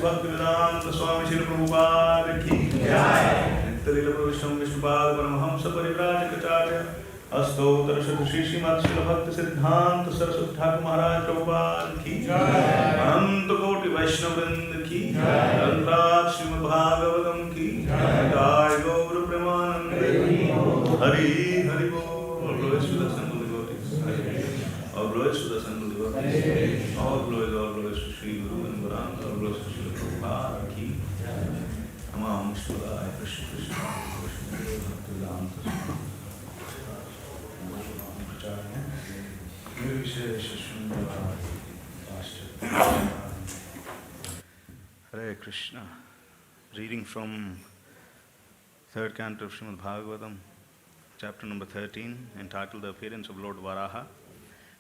Bhaktivedanta Swami Srila Prabhupada ki jai. Nityalila Prabhupada Vishnupada Paramahamsa Parivrajakacarya Astotara Shri Srimad Srila Bhakti Siddhanta Saraswati Thakur Maharaj Prabhupada ki jai. Ananta Koti Vaishnavrinda ki jai. Dandat Srimad Bhagavatam ki jai. Jai Gaura Premanande Hari Hari Bol. All glories to the assembled devotees. All glories to the assembled devotees. All glories to Sri Guru and Varanta. All glories to Sri Prabhupada ki jai. Namah Shivaya Krishna Krishna Bhaktivedanta Hare Krishna. Reading from third canto of Srimad Bhagavatam, chapter number 13, entitled The Appearance of Lord Varaha,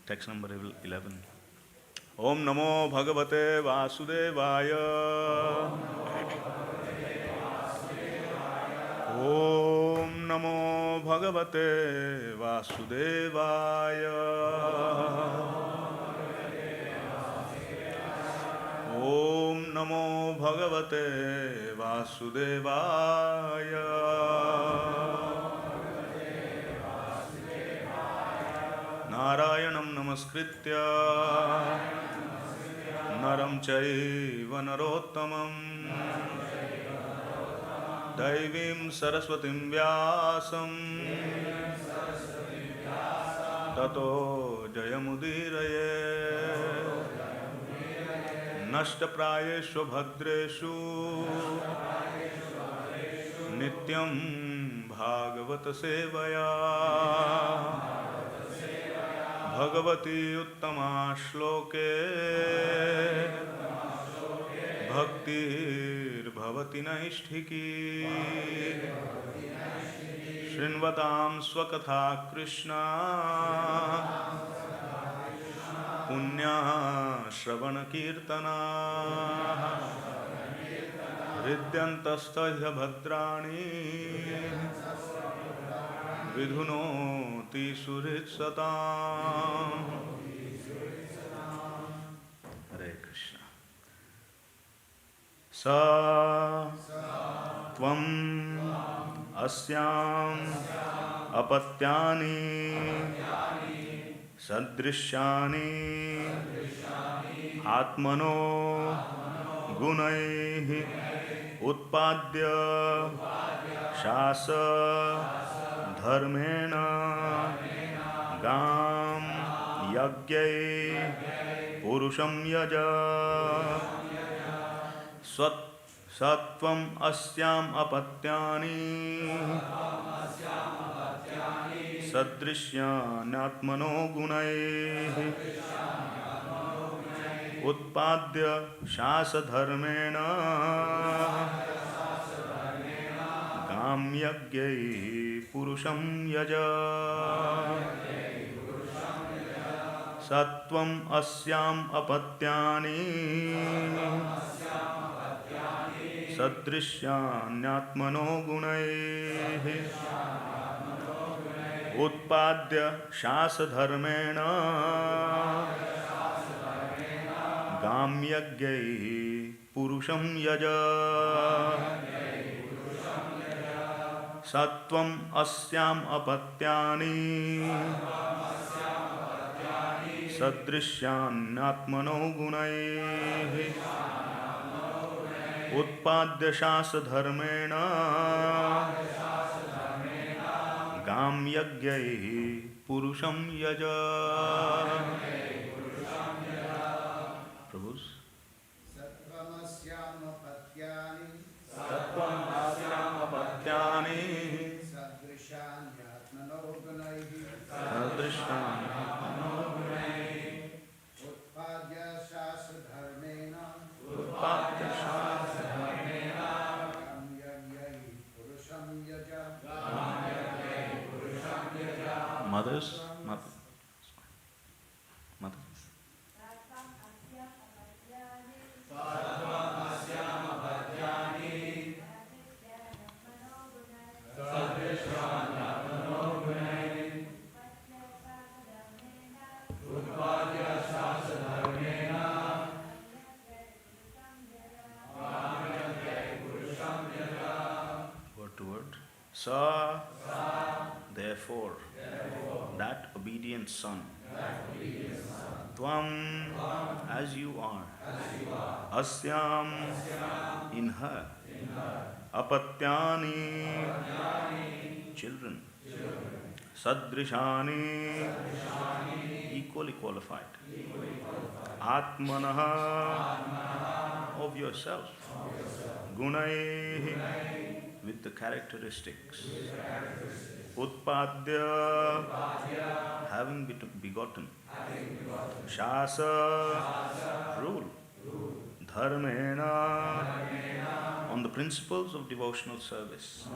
text number 11. Om Namo Bhagavate Vasudevaya. Om Namo Bhagavate Vasudevaya. Om Namo Bhagavate Vasudevaya. Narayanam Namaskritya Naram Chaiva Narottamam Daivim Saraswatim Vyasam Tato Jayamudiraye Nashta Prayeshu Bhadreshu नित्यं भागवत सेवया भगवती उत्तमा श्लोके भक्तिर्भवति नैष्ठिकी शृण्वतां स्वकथा कृष्णा पुण्या श्रवणकीर्तना हृद्यन्तस्तह्य भद्राणि विधुनोति सुहृत्सताम्। हरे कृष्ण। स त्वम् अस्याम् अपत्यानि सदृश्यानि आत्मनो गुणैः उत्पाद्य शास धर्मेण गां यज्ञै पुरुषं यज सत्वम् अस्याम् अपत्यानि सदृश्यान्यात्मनो गुणैः उत्पाद्य शासधर्मेण गां यज्ञै पुरुषं यज सत्वम् अस्याम् अपत्यानि सदृश्यान्यात्मनो गुणैः उत्पाद्य शासधर्मेण गां यज्ञै पुरुषं यज सत्वम् अस्याम् अपत्यानि सदृश्यान्यात्मनो गुणैः उत्पाद्य शासधर्मेण गां यज्ञै पुरुषं यज। प्रभु सत्वमस्यामपत्यानि सदृशान्यात्मनो गुणैः उत्पाद्य शासधर्मेण गां यज्ञै पुरुषं यज। Mothers. Word to word. Sa, therefore, that obedient son, Tvam, as you are, Asyam, in her, Apatyani, children, Sadrishani, equally qualified, Atmanaha, of yourself, Gunai, with the characteristics, Utpadya, having begotten, Shasa, rule, Dharmena, on the principles of devotional service,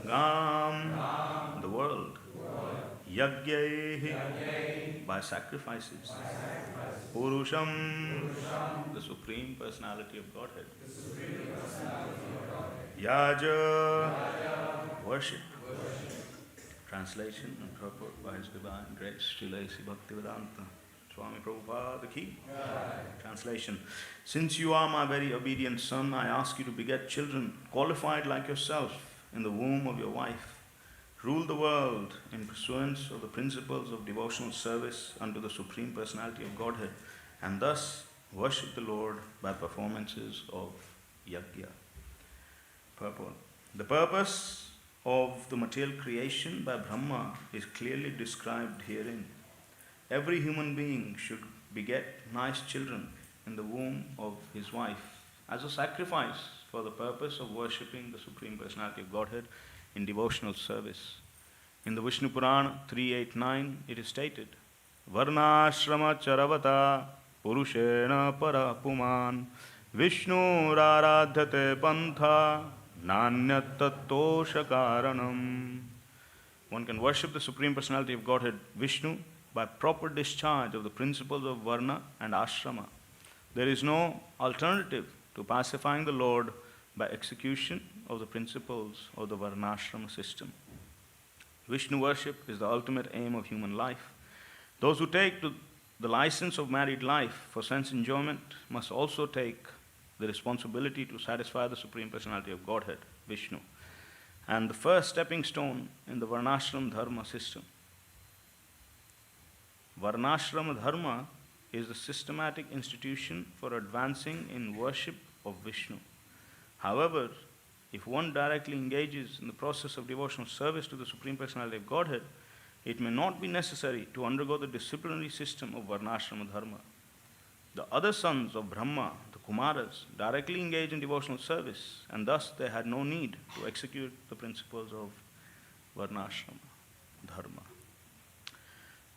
Gam, the world, Yajnai, by sacrifices, Purusham, the Supreme Personality of Godhead, Yaja, worship. Translation and purport by His Divine Grace, Srila Bhaktivedanta Swami Prabhupada Ki. Translation. Since you are my very obedient son, I ask you to beget children qualified like yourself in the womb of your wife. Rule the world in pursuance of the principles of devotional service unto the Supreme Personality of Godhead, and thus worship the Lord by performances of yajna. Purport. The purpose of the material creation by Brahma is clearly described herein. Every human being should beget nice children in the womb of his wife as a sacrifice for the purpose of worshipping the Supreme Personality of Godhead in devotional service. In the Vishnu Purana 389, it is stated, Varnashrama charavata purushena parapuman Vishnu raradhyate pantha nanyat tattosha karanam. One can worship the Supreme Personality of Godhead Vishnu by proper discharge of the principles of Varna and Ashrama. There is no alternative to pacifying the Lord by execution of the principles of the Varnashrama system. Vishnu worship is the ultimate aim of human life. Those who take to the license of married life for sense enjoyment must also take the responsibility to satisfy the Supreme Personality of Godhead, Vishnu, and the first stepping stone in the Varnashram Dharma system. Varnashram Dharma is the systematic institution for advancing in worship of Vishnu. However, if one directly engages in the process of devotional service to the Supreme Personality of Godhead, it may not be necessary to undergo the disciplinary system of Varnashrama Dharma. The other sons of Brahma, the Kumaras, directly engaged in devotional service, and thus they had no need to execute the principles of Varnashrama Dharma.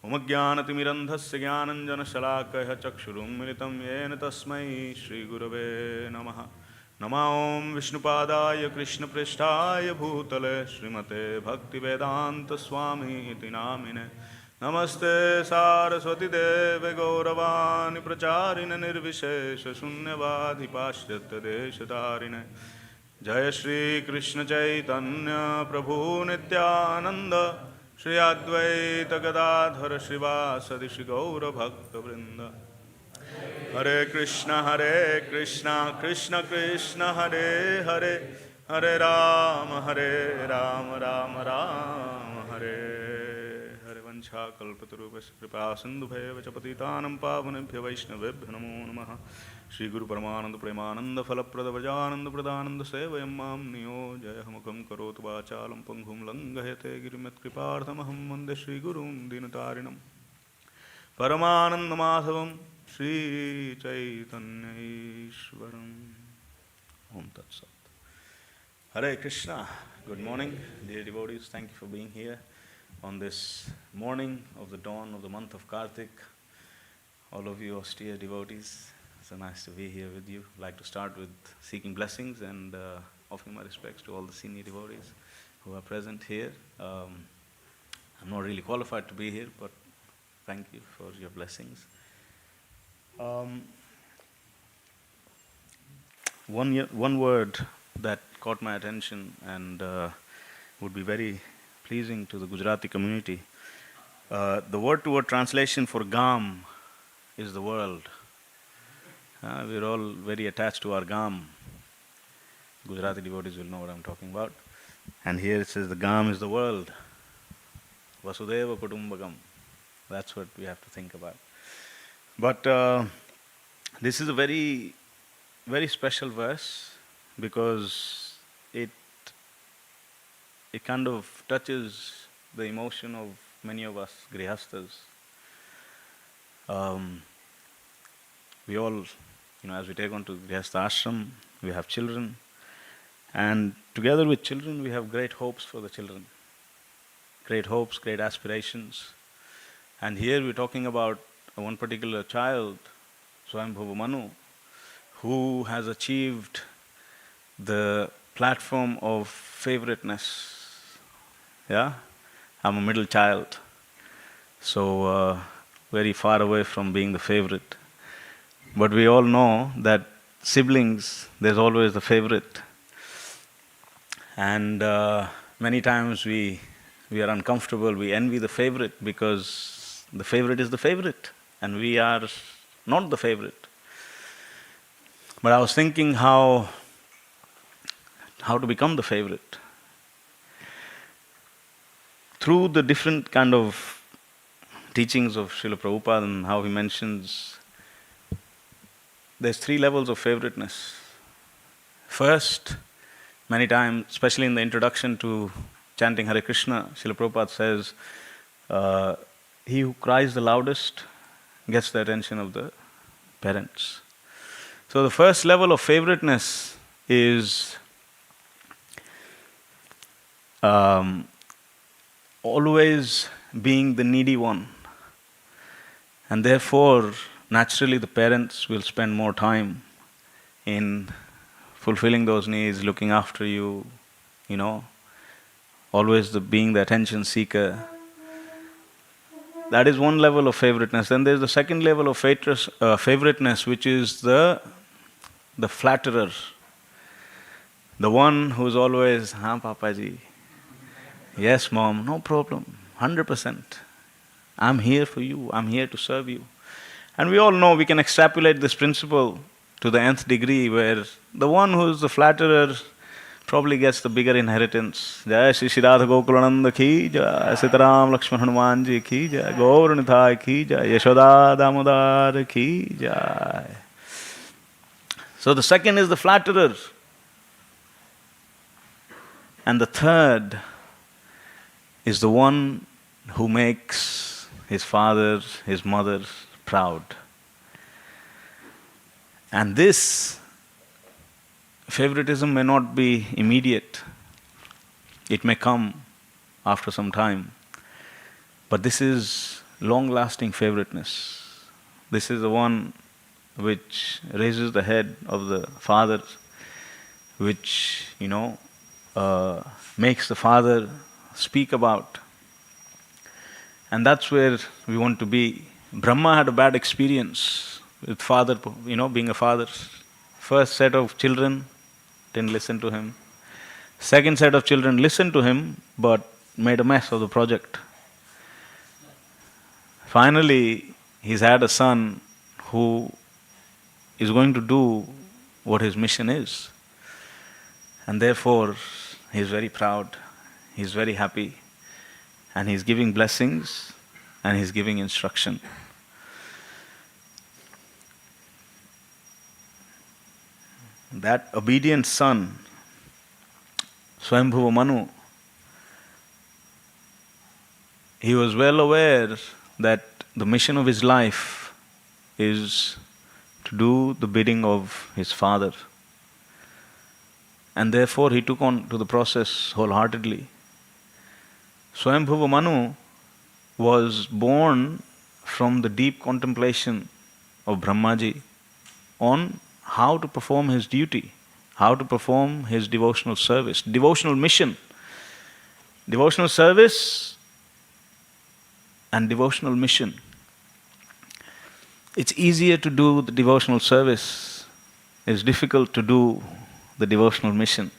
Omajnanatimirandhasya jnananjana shalakaya chakshurunmilitam yena tasmai Shri Gurave Namaha. Nama Om Vishnupadaya Krishna Prishtaya Bhutale Srimate Bhaktivedanta Swami iti namine. Namaste Saraswati Deve Gauravani Pracharine Nirvishesha Shunyavadhi Pashyatya Deshatarine. Jaya Shri Krishna Chaitanya Prabhu Nityananda Shri Advaita Gadadhara Srivasadi Shri Gaura Bhakta Vrinda. Hare Krishna, Krishna Krishna, Hare Hare, Hare Rama, Rama Rama, Hare Hare. Vancha kalpatarupasya kripa sindhubhaya vachapatitanam pavanebhyo vaishnavebhyo namo namaha. Shri Guru Paramananda Premananda Phalaprada Vajananda Pradananda Sevayam Mam Niyojaya Hamakam Karotu Vachalam Panghum Langahete Girimet Kriparthamaham Vande Shri Gurum Dinatarinam Paramananda Madhavam Shri Chaitanya Ishwaram. Om Tat Sat. Hare Krishna. Good morning, dear devotees. Thank you for being here on this morning of the dawn of the month of Kartik. All of you austere devotees, so nice to be here with you. I'd like to start with seeking blessings and offering my respects to all the senior devotees who are present here. I'm not really qualified to be here, but thank you for your blessings. One word that caught my attention and would be very pleasing to the Gujarati community. The word-to-word translation for Gam is the world. We're all very attached to our Gam. Gujarati devotees will know what I'm talking about. And here it says the Gam is the world. Vasudeva Kutumbakam. That's what we have to think about. But this is a very, very special verse because it kind of touches the emotion of many of us grihastas. We all, as we take on to grihastha ashram, we have children, and together with children we have great hopes for the children. Great hopes, great aspirations. And here we're talking about one particular child, Swayambhuva Manu, who has achieved the platform of favoriteness. Yeah? I'm a middle child, so very far away from being the favorite. But we all know that siblings, there's always the favorite. And many times we are uncomfortable, we envy the favorite because the favorite is the favorite and we are not the favorite. But I was thinking how to become the favorite. Through the different kind of teachings of Srila Prabhupada and how he mentions there's 3 levels of favoriteness. First, many times, especially in the introduction to chanting Hare Krishna, Srila Prabhupada says, he who cries the loudest gets the attention of the parents. So the first level of favoriteness is always being the needy one. And therefore, naturally the parents will spend more time in fulfilling those needs, looking after you, always being the attention seeker. That is one level of favoriteness. Then there's the second level of favoriteness, which is the flatterer. The one who's always, Papaji. Yes, Mom, no problem, 100%. I'm here for you, I'm here to serve you. And we all know we can extrapolate this principle to the nth degree, where the one who's the flatterer probably gets the bigger inheritance. Jai Shri Shri Radha Gokulananda ki jai, Sitaram Lakshman Hanuman ji ki jai, Gaur Nithai ki jai, Yashoda Damodar ki jai. So the second is the flatterer. And the third is the one who makes his father, his mother proud. And this favoritism may not be immediate. It may come after some time. But this is long-lasting favoriteness. This is the one which raises the head of the father, which, makes the father speak about. And that's where we want to be. Brahma had a bad experience with father, being a father. First set of children didn't listen to him. Second set of children listened to him, but made a mess of the project. Finally, he's had a son who is going to do what his mission is. And therefore, he's very proud, he's very happy, and he's giving blessings, and he's giving instruction. That obedient son, Swayambhuva Manu, he was well aware that the mission of his life is to do the bidding of his father. And therefore he took on to the process wholeheartedly. Swayambhuva Manu was born from the deep contemplation of Brahmaji on how to perform his duty, how to perform his devotional service, devotional mission. Devotional service and devotional mission. It's easier to do the devotional service. It's difficult to do the devotional mission.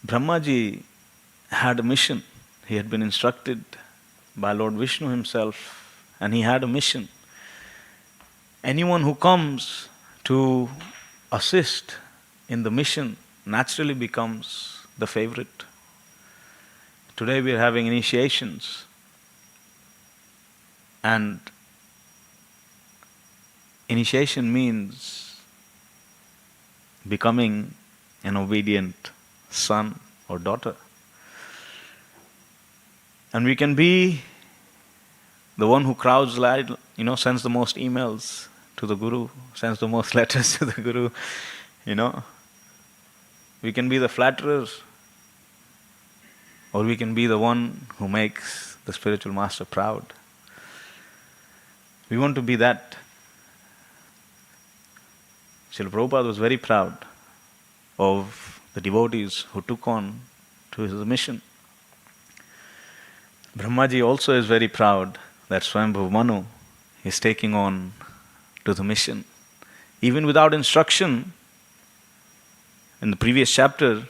Brahmaji had a mission. He had been instructed by Lord Vishnu himself, and he had a mission. Anyone who comes to assist in the mission naturally becomes the favorite. Today we are having initiations, and initiation means becoming an obedient son or daughter. And we can be the one who crowds loud, sends the most emails to the Guru, sends the most letters to the Guru, We can be the flatterers, or we can be the one who makes the spiritual master proud. We want to be that. Srila Prabhupada was very proud of the devotees who took on to his mission. Brahmaji also is very proud that Swayambhuva Manu is taking on to the mission. Even without instruction, in the previous chapter,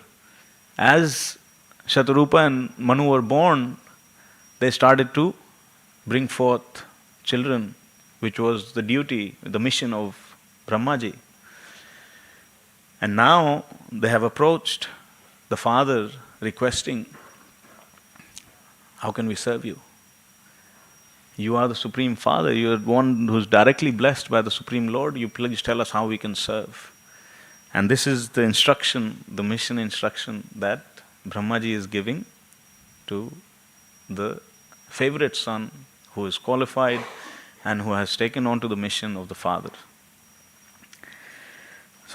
as Shatarupa and Manu were born, they started to bring forth children, which was the duty, the mission of Brahmaji. And now they have approached the father requesting, how can we serve you? You are the Supreme Father, you are one who's directly blessed by the Supreme Lord, you please tell us how we can serve. And this is the instruction, the mission instruction that Brahmaji is giving to the favorite son who is qualified and who has taken on to the mission of the father.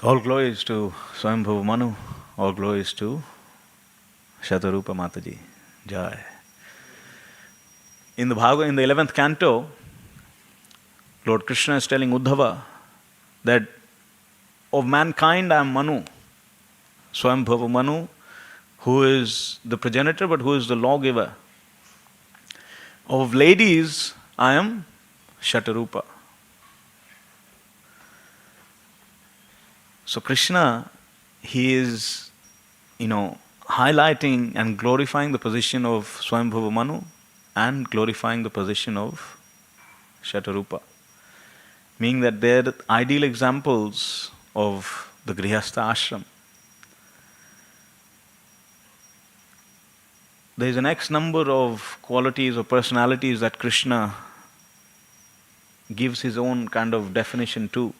All glories to Swayambhuva Manu, all glories to Shatarupa Mataji. Jai. In the 11th canto, Lord Krishna is telling Uddhava that of mankind I am Manu, Swayambhuva Manu, who is the progenitor but who is the lawgiver. Of ladies I am Shatarupa. So Krishna, he is, highlighting and glorifying the position of Swayambhuva Manu and glorifying the position of Shatarupa. Meaning that they are ideal examples of the Grihastha ashram. There is an X number of qualities or personalities that Krishna gives his own kind of definition to.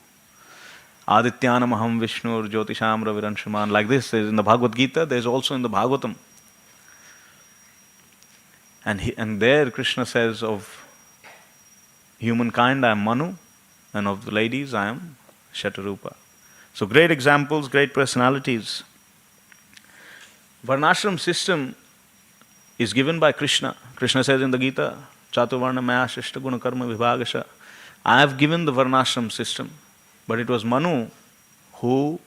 Adityanam aham Vishnur Jyotisham Raviranshman. Like this, there is in the Bhagavad Gita, there is also in the Bhagavatam. And there Krishna says of humankind I am Manu, and of the ladies I am Shatarupa. So great examples, great personalities. Varnashram system is given by Krishna. Krishna says in the Gita, Chaturvarna maya shrishta guna karma vibhagasha. I have given the Varnashram system. But it was Manu who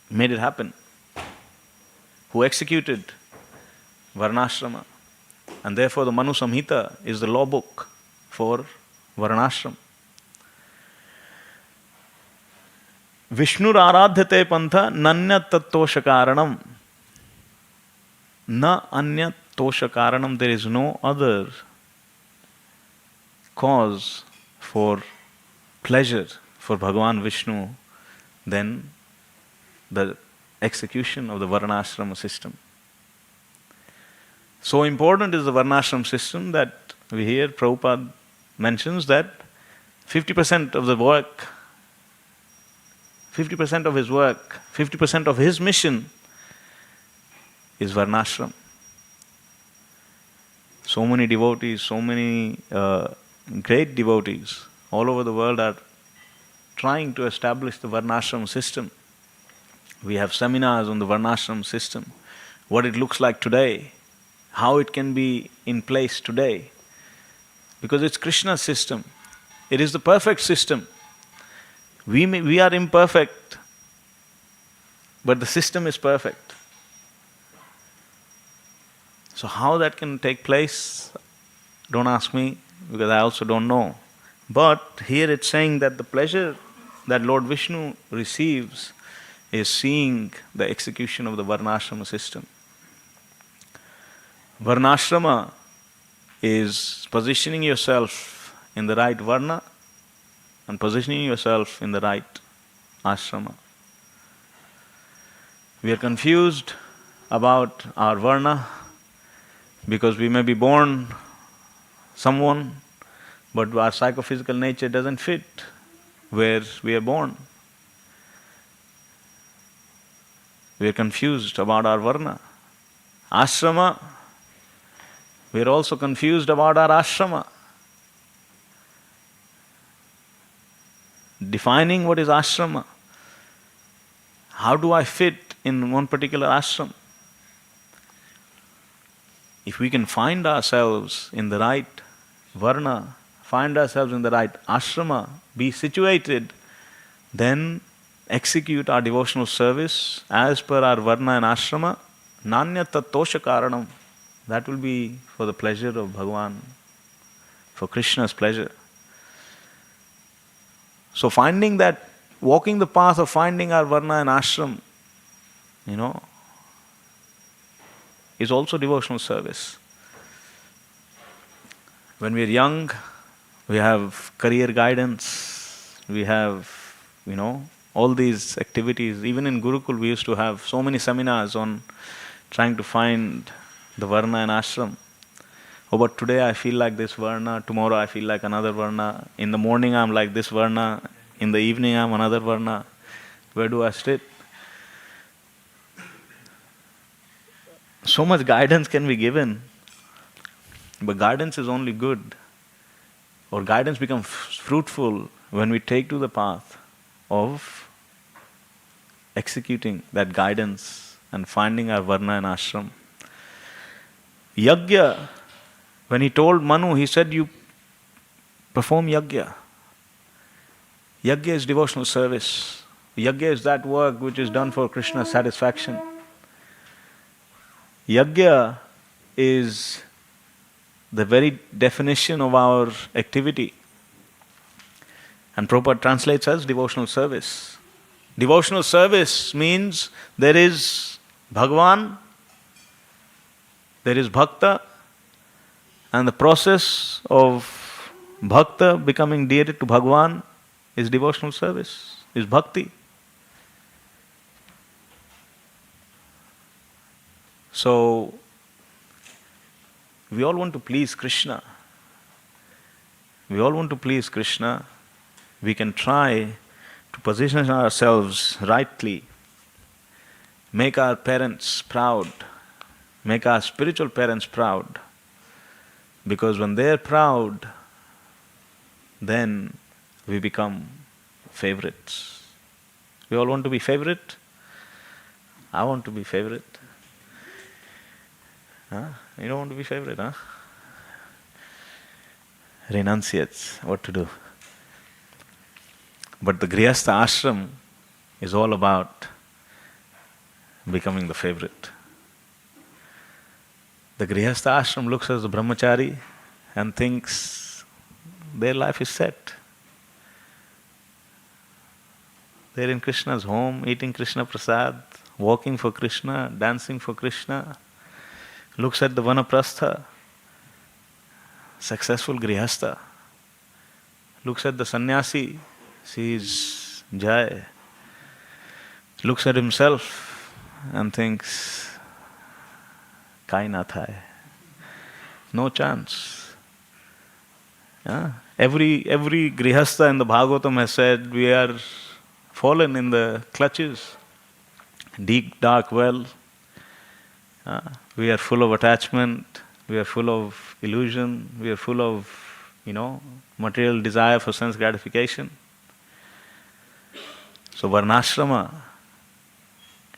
made it happen, who executed Varnashrama. And therefore the Manu Samhita is the law book for Varnashram. Vishnur aradhyate pantha nanya tattosha karanam. Na anya tosha karanam. There is no other cause for pleasure for Bhagavan Vishnu than the execution of the Varnashrama system. So important is the Varnashram system that we hear Prabhupada mentions that 50% of the work, 50% of his work, 50% of his mission is Varnashram. So many devotees, so many great devotees all over the world are trying to establish the Varnashram system. We have seminars on the Varnashram system, what it looks like today, how it can be in place today. Because it's Krishna's system. It is the perfect system. We are imperfect, but the system is perfect. So how that can take place, don't ask me, because I also don't know. But here it's saying that the pleasure that Lord Vishnu receives is seeing the execution of the Varnashrama system. Varnashrama is positioning yourself in the right Varna and positioning yourself in the right Ashrama. We are confused about our Varna because we may be born someone, but our psychophysical nature doesn't fit where we are born. We are confused about our Varna. Ashrama, we are also confused about our Ashrama. Defining what is Ashrama. How do I fit in one particular ashram? If we can find ourselves in the right Varna, find ourselves in the right ashrama, be situated, then execute our devotional service as per our Varna and ashrama, nanya tattosha karanam. That will be for the pleasure of Bhagavan, for Krishna's pleasure. So finding that, walking the path of finding our Varna and ashram, is also devotional service. When we are young, we have career guidance, we have, all these activities. Even in Gurukul, we used to have so many seminars on trying to find the Varna and Ashram. Oh, but today I feel like this Varna, tomorrow I feel like another Varna, in the morning I'm like this Varna, in the evening I'm another Varna. Where do I sit? So much guidance can be given, but guidance is only good, or guidance becomes fruitful when we take to the path, of executing that guidance and finding our varna and ashram. Yajna, when he told Manu, he said, you perform yajna. Yajna is devotional service. Yajna is that work which is done for Krishna's satisfaction. Yajna is the very definition of our activity. And Prabhupada translates as devotional service. Devotional service means there is Bhagavan, there is Bhakta, and the process of Bhakta becoming dear to Bhagavan is devotional service, is bhakti. So, we all want to please Krishna. We all want to please Krishna. We can try to position ourselves rightly, make our parents proud, make our spiritual parents proud. Because when they're proud, then we become favorites. We all want to be favorite. I want to be favorite. Huh? You don't want to be favorite, huh? Renunciates, what to do? But the Grihastha ashram is all about becoming the favorite. The Grihastha ashram looks at the brahmachari and thinks their life is set. They're in Krishna's home, eating Krishna prasad, walking for Krishna, dancing for Krishna. Looks at the vanaprastha, successful grihastha. Looks at the sannyasi, sees Jai. Looks at himself and thinks, Kai na thai. No chance. Yeah? Every grihastha in the Bhagavatam has said, we are fallen in the clutches, deep dark well. We are full of attachment, we are full of illusion, we are full of, material desire for sense gratification. So varnashrama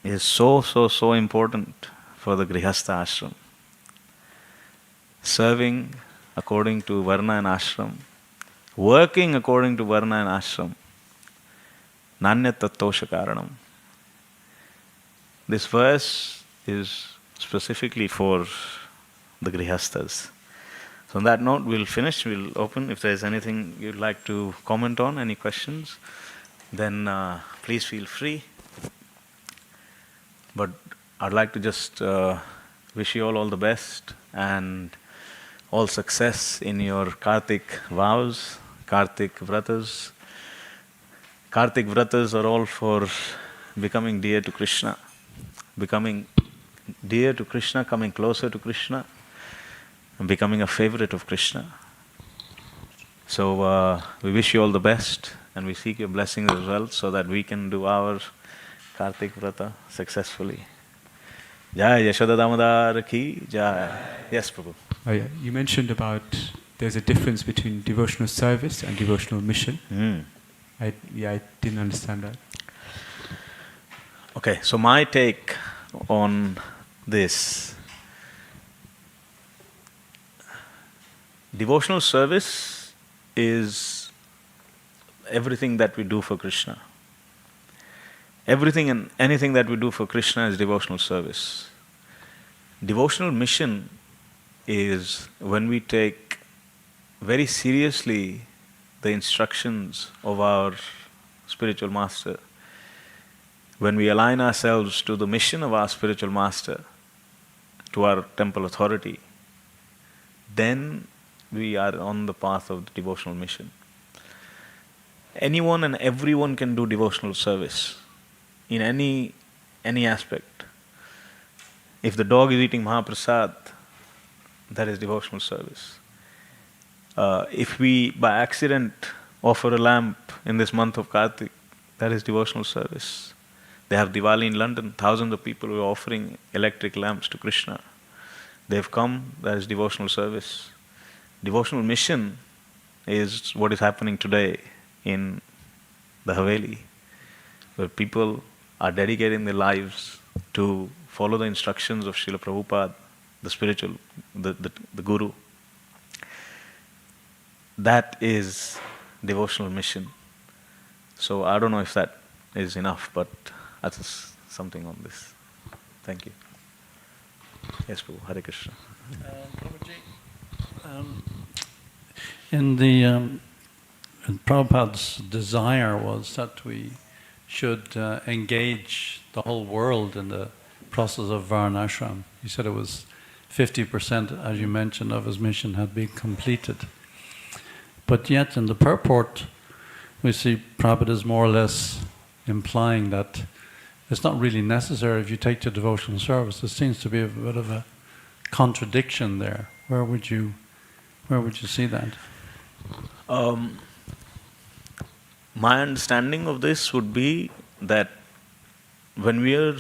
is so important for the grihastha ashram. Serving according to varna and ashram, working according to varna and ashram. Nanyat tattosha karanam. This verse is specifically for the grihasthas. So on that note, we'll finish, we'll open. If there's anything you'd like to comment on, any questions, then please feel free. But I'd like to just wish you all the best and all success in your Kartik vows, Kartik vratas. Kartik vratas are all for becoming dear to Krishna, becoming dear to Krishna, coming closer to Krishna, and becoming a favorite of Krishna. So we wish you all the best and we seek your blessings as well so that we can do our Kartik Vrata successfully. Jai Yashoda Damodar ki Jai. Yes, Prabhu. Oh yeah, you mentioned about there's a difference between devotional service and devotional mission. I didn't understand that. Okay, so my take on this. Devotional service is everything that we do for Krishna. Everything and anything that we do for Krishna is devotional service. Devotional mission is when we take very seriously the instructions of our spiritual master. When we align ourselves to the mission of our spiritual master, to our temple authority, then we are on the path of the devotional mission. Anyone and everyone can do devotional service in any aspect. If the dog is eating Mahaprasad, that is devotional service. If we by accident offer a lamp in this month of Kartik, that is devotional service. They have Diwali in London, thousands of people were offering electric lamps to Krishna. They've come, that is devotional service. Devotional mission is what is happening today in the Haveli. where people are dedicating their lives to follow the instructions of Srila Prabhupada, the spiritual, the Guru. That is devotional mission. So I don't know if that is enough, but that's something on this. Thank you. Yes, Prabhu. Hare Krishna. Prabhuji, in Prabhupada's desire was that we should engage the whole world in the process of Varnashram. He said it was 50%, as you mentioned, of his mission had been completed. But yet in the purport, we see Prabhupada is more or less implying that it's not really necessary if you take to devotional service. There seems to be a bit of a contradiction there. Where would you see that? My understanding of this would be that when we are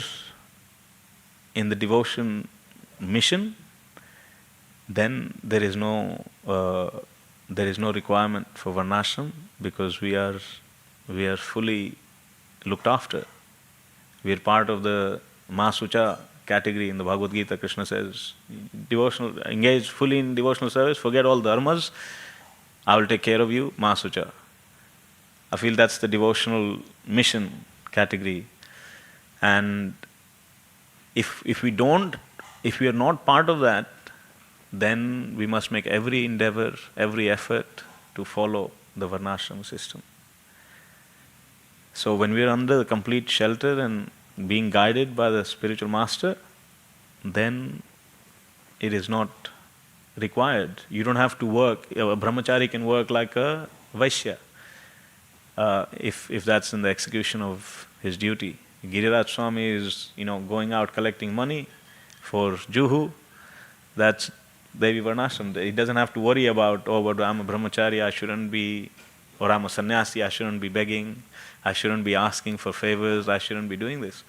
in the devotion mission, then there is no requirement for varnashram, because we are fully looked after. We are part of the Masucha category in the Bhagavad Gita. Krishna says, engage fully in devotional service, forget all dharmas, I will take care of you, Masucha. I feel that's the devotional mission category. And if we are not part of that, then we must make every endeavor, every effort to follow the varnashram system. So when we are under the complete shelter and being guided by the spiritual master, then it is not required. You don't have to work. A brahmachari can work like a vaishya, if that's in the execution of his duty. Giriraj Swami is, going out collecting money for Juhu. That's Devi Varnashram. He doesn't have to worry about, but I'm a brahmachari, I shouldn't be, or I'm a sannyasi, I shouldn't be begging, I shouldn't be asking for favors, I shouldn't be doing this.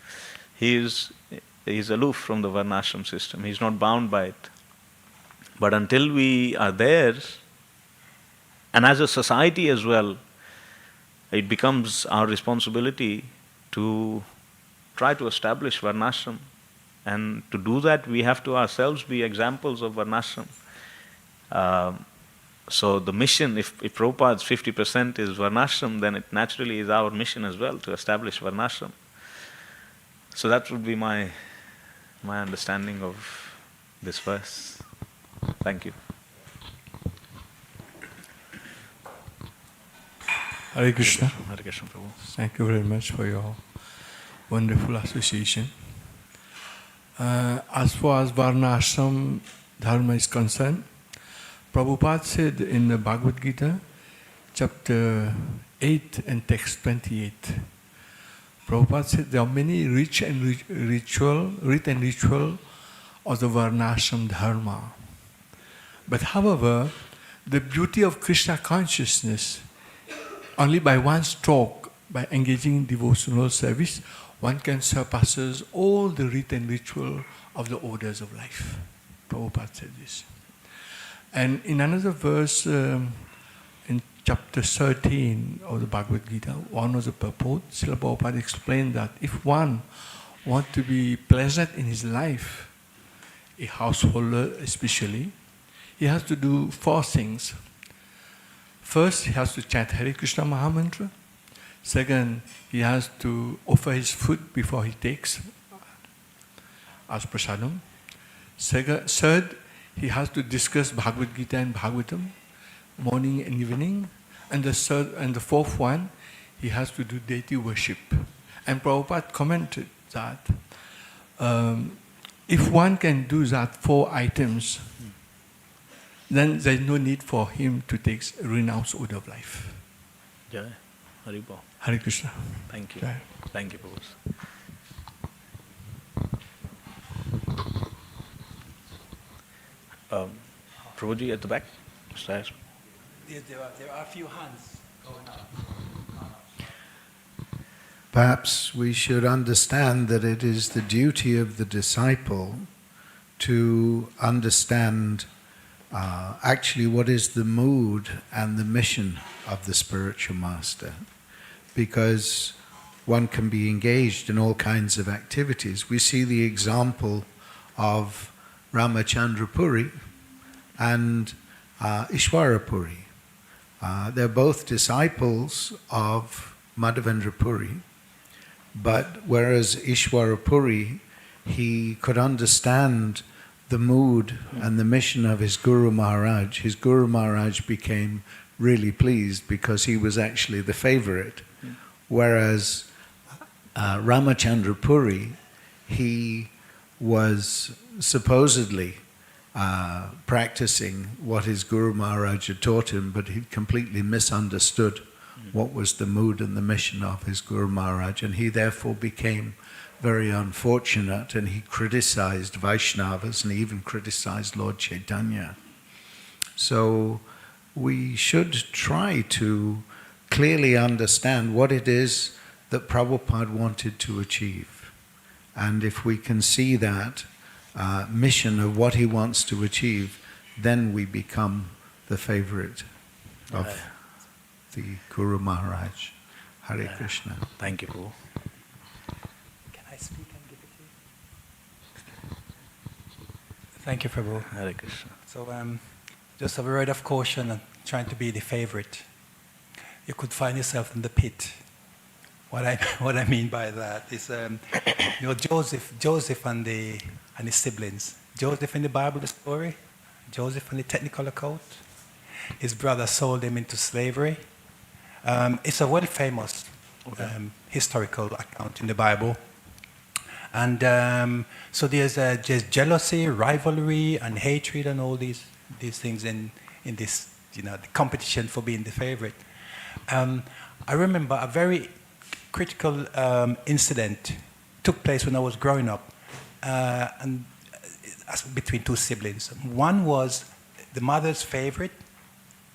He's aloof from the varnashram system. He's not bound by it. But until we are there, and as a society as well, it becomes our responsibility to try to establish varnashram. And to do that, we have to ourselves be examples of varnashram. So the mission, if Prabhupada's 50% is varnashram, then it naturally is our mission as well to establish varnashram. So that would be my understanding of this verse. Thank you. Hare Krishna. Hare Krishna, Prabhu. Thank you very much for your wonderful association. As far as Varnashram Dharma is concerned, Prabhupada said in the Bhagavad Gita, chapter 8 and text 28, Prabhupada said there are many rite and ritual of the Varnashram Dharma. But however, the beauty of Krishna consciousness, only by one stroke, by engaging in devotional service, one can surpass all the rite and ritual of the orders of life. Prabhupada said this. And in another verse, in chapter 13 of the Bhagavad Gita, one of the purport, Srila Prabhupada explained that if one wants to be pleasant in his life, a householder especially, he has to do 4 things. First, he has to chant Hare Krishna Mahamantra. Second, he has to offer his food before he takes as prasadam. Third, he has to discuss Bhagavad Gita and Bhagavatam morning and evening. And the fourth one, he has to do deity worship. And Prabhupada commented that if one can do that 4 items, then there is no need for him to take renounce order of life. Jai. Haribol. Hare Krishna. Thank you. Jai. Thank you, Prabhu. Prabhuji at the back. Stairs. There are a few hands going up. Perhaps we should understand that it is the duty of the disciple to understand actually what is the mood and the mission of the spiritual master. Because one can be engaged in all kinds of activities. We see the example of Ramachandra Puri and Ishwara Puri. They're both disciples of Madhavendra Puri, but whereas Ishwara Puri, he could understand the mood and the mission of his Guru Maharaj became really pleased because he was actually the favorite. Whereas Ramachandra Puri, he was supposedly practicing what his Guru Maharaj had taught him, but he completely misunderstood what was the mood and the mission of his Guru Maharaj, and he therefore became very unfortunate, and he criticized Vaishnavas and he even criticized Lord Chaitanya. So we should try to clearly understand what it is that Prabhupada wanted to achieve. And if we can see that mission of what he wants to achieve, then we become the favorite of the Guru Maharaj. Hare Krishna. Thank you, Prabhu. Can I speak and give it to you? Thank you, Prabhu. Hare Krishna. So, just a word of caution and trying to be the favorite. You could find yourself in the pit. What I mean by that is, Joseph and his siblings. Joseph in the Bible, the story. Joseph in the technical account. His brother sold him into slavery. It's a very famous historical account in the Bible. And so there's jealousy, rivalry, and hatred, and all these things in this, the competition for being the favorite. I remember a very critical incident took place when I was growing up, and between two siblings. One was the mother's favorite,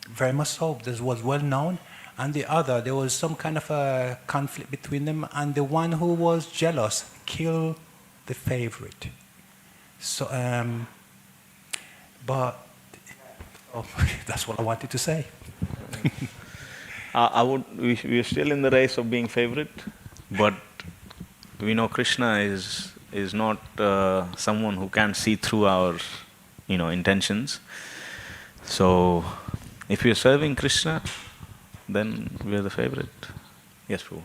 very much so, this was well known, and the other, there was some kind of a conflict between them, and the one who was jealous killed the favorite. So, that's what I wanted to say. We are still in the race of being favorite, but we know Krishna is not someone who can see through our, intentions. So, if we are serving Krishna, then we are the favorite. Yes, Prabhu.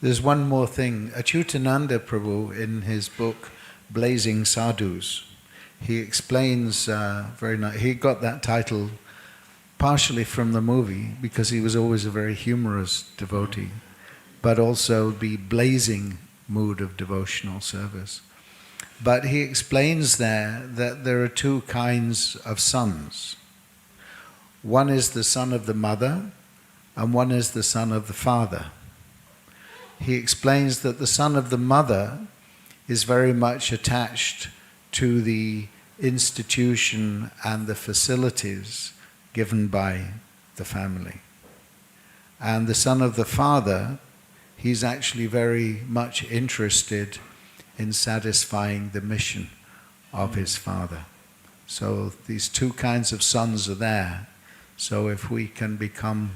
There's one more thing. Achyutananda Prabhu, in his book Blazing Sadhus, he explains very nice. He got that title partially from the movie because he was always a very humorous devotee, but also the blazing mood of devotional service. But he explains there that there are two kinds of sons. One is the son of the mother, and one is the son of the father. He explains that the son of the mother is very much attached to the institution and the facilities given by the family. And the son of the father, he's actually very much interested in satisfying the mission of his father. So these two kinds of sons are there. So if we can become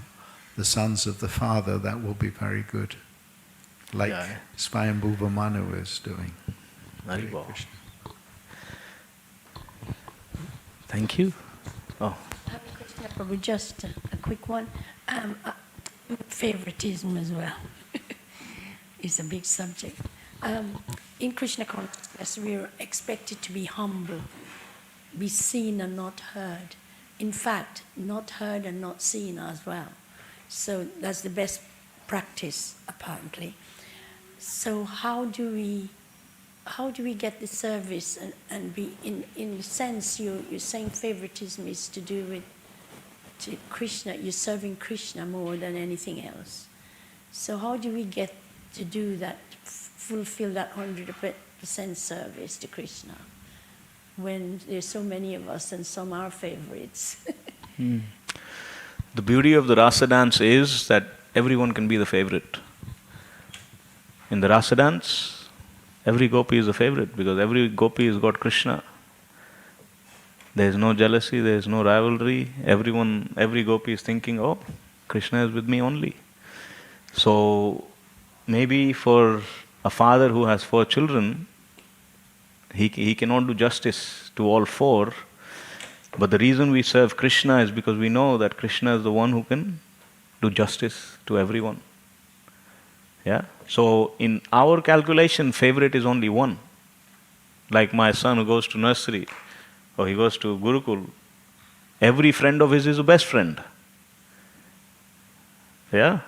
the sons of the father, that will be very good. Like Swayambhuva Manu is doing. Very well. Thank you. Oh. Probably just a quick one. Favoritism as well is a big subject. In Krishna consciousness, we are expected to be humble, be seen and not heard. In fact, not heard and not seen as well. So that's the best practice, apparently. So how do we get the service and be in a sense you're saying favoritism is to do with Krishna, you're serving Krishna more than anything else. So how do we get to do that, fulfill that 100% service to Krishna when there's so many of us and some are favorites? The beauty of the rasa dance is that everyone can be the favorite. In the rasa dance, every gopi is a favorite because every gopi has got Krishna. There is no jealousy, there is no rivalry. Every gopi is thinking, oh, Krishna is with me only. So, maybe for a father who has 4 children, he cannot do justice to all 4, but the reason we serve Krishna is because we know that Krishna is the one who can do justice to everyone. Yeah? So in our calculation, favorite is only one. Like my son who goes to nursery, or he goes to Gurukul, every friend of his is a best friend. Yeah?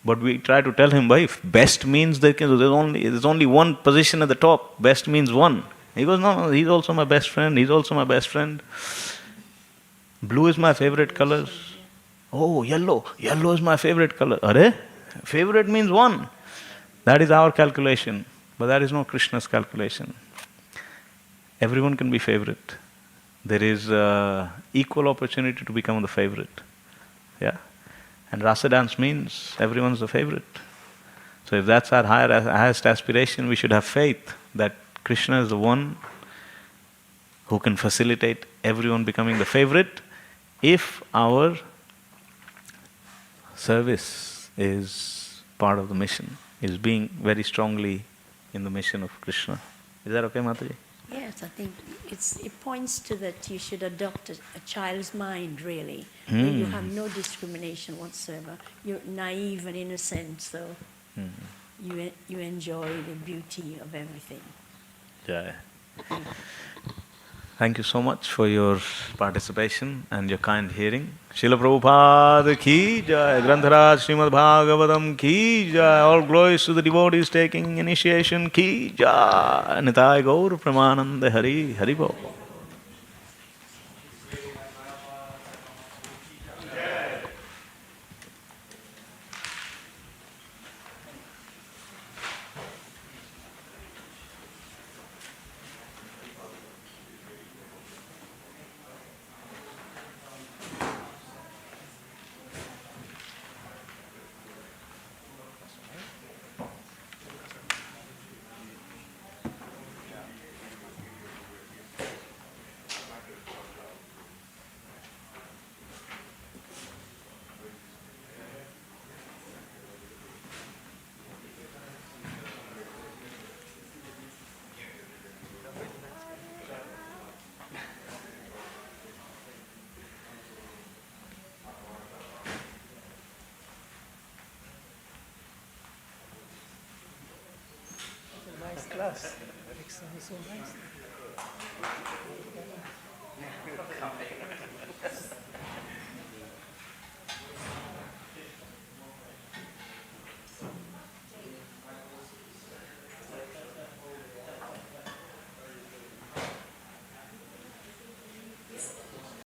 But we try to tell him, if best means that there's only one position at the top, best means one. He goes, no, he's also my best friend, he's also my best friend. Blue is my favorite color. Oh, yellow is my favorite color. Are? Favorite means one. That is our calculation, but that is not Krishna's calculation. Everyone can be favorite. There is equal opportunity to become the favorite. Yeah? And rasa dance means everyone's the favorite. So if that's our highest aspiration, we should have faith that Krishna is the one who can facilitate everyone becoming the favorite if our service is part of the mission, is being very strongly in the mission of Krishna. Is that okay, Mataji? Yes, I think it points to that you should adopt a child's mind, really, where you have no discrimination whatsoever. You're naive and innocent, so you enjoy the beauty of everything. Yeah. Thank you so much for your participation and your kind hearing. Srila Prabhupada ki jai, Grantharaj Srimad Bhagavatam ki jai, all glories to the devotees taking initiation ki jai, Nitai Gaur Pramananda Hari, Hari Bol. Nice class. So nice.